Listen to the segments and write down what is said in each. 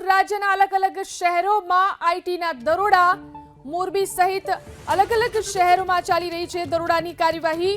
રાજ્યના અલગ અલગ શહેરોમાં આઈટીના દરોડા મોરબી સહિત અલગ અલગ શહેરોમાં ચાલી રહી છે દરોડાની કાર્યવાહી।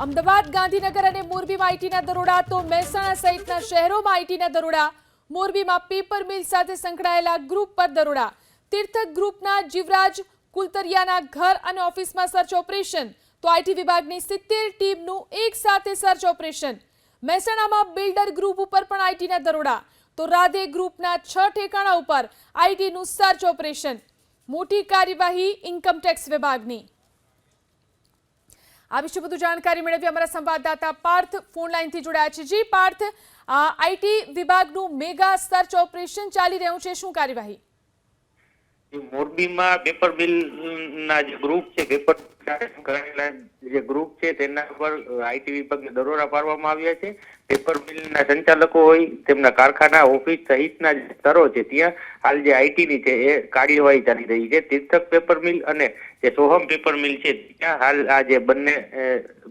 અમદાવાદ, ગાંધીનગર અને મોરબીમાં આઈટીના દરોડા તો મહેસાણા સહિતના શહેરોમાં આઈટીના દરોડા। મોરબીમાં પેપર મિલ સાથે સંકળાયેલા ગ્રુપ પર દરોડા। તીર્થક ગ્રુપના જીવરાજ કુલતરિયાના ઘર અને ઓફિસમાં સર્ચ ઓપરેશન તો આઈટી વિભાગની 70 ટીમનું એક સાથે સર્ચ ઓપરેશન। મહેસાણામાં બિલ્ડર ગ્રુપ ઉપર પણ આઈટીના દરોડા તો રાધે ગ્રુપના 6 ઠેકાણા ઉપર આઈટીનું સર્ચ ઓપરેશન। મોટી કાર્યવાહી ઇન્કમ ટેક્સ વિભાગની। આ વિશે વધુ જાણકારી મેળવી અમારા સંવાદદાતા પાર્થ ફોન લાઈનથી જોડાયા છે। જી પાર્થ, આઈટી વિભાગનું મેગા સર્ચ ઓપરેશન ચાલી રહ્યું છે, શું કાર્યવાહી? મોરબીમાં પેપર બિલ ના જે ગ્રુપ છે, પેપર સંકળાયેલા જે ગ્રુપ છે તેના પર આઈટી વિભાગને દરોડા પાડવામાં આવ્યા છે। પેપર મિલના સંચાલકો હોય, તેમના કારખાના, ઓફિસ સહિતના જે સ્તરો છે ત્યાં હાલ જે આઈટીની છે એ કાર્યવાહી ચાલી રહી છે। તીર્થક પેપર મિલ અને જે સોહમ પેપર મિલ છે ત્યાં હાલ આ જે બંને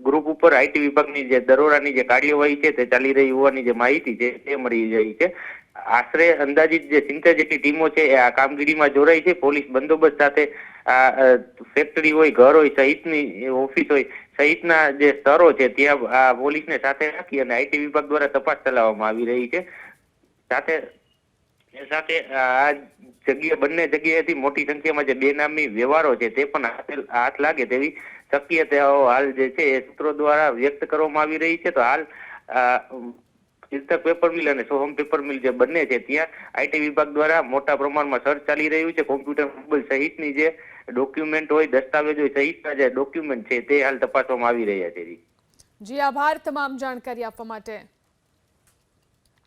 ગ્રુપ ઉપર આઈટી વિભાગની જે દરોડાની જે કાર્યવાહી છે તે ચાલી રહી હોવાની જે માહિતી છે તે મળી રહી છે। આશરે અંદાજિત જે 70 જેટલી ટીમો છે એ આ કામગીરીમાં જોડાઈ છે। પોલીસ બંદોબસ્ત સાથે આ ફેક્ટરી હોય, ઘર હોય, સહિતની ઓફિસ હોય સહિતના જે સ્તરો છે ત્યાં આ પોલીસને સાથે રાખી અને આઈટી વિભાગ દ્વારા તપાસ ચલાવવામાં આવી રહી છે। સાથે આ જગ્યા બંને જગ્યાએથી મોટી સંખ્યામાં જે બેનામી વ્યવહારો છે તે પણ હાથ લાગે તેવી શક્યતાઓ હાલ જે છે એ સૂત્રો દ્વારા વ્યક્ત કરવામાં આવી રહી છે। તો હાલ તીર્થક પેપર મિલ અને સોહમ પેપર મિલ જે બંને છે ત્યાં આઈટી વિભાગ દ્વારા મોટા પ્રમાણમાં સર્ચ ચાલી રહ્યું છે। કોમ્પ્યુટર, મોબાઈલ સહિતની જે ડોક્યુમેન્ટ હોય, દસ્તાવેજ હોય સહિતના જે ડોક્યુમેન્ટ છે તે હાલ તપાસવામાં આવી રહ્યા છે। જી આભાર તમામ જાણકારી આપવા માટે।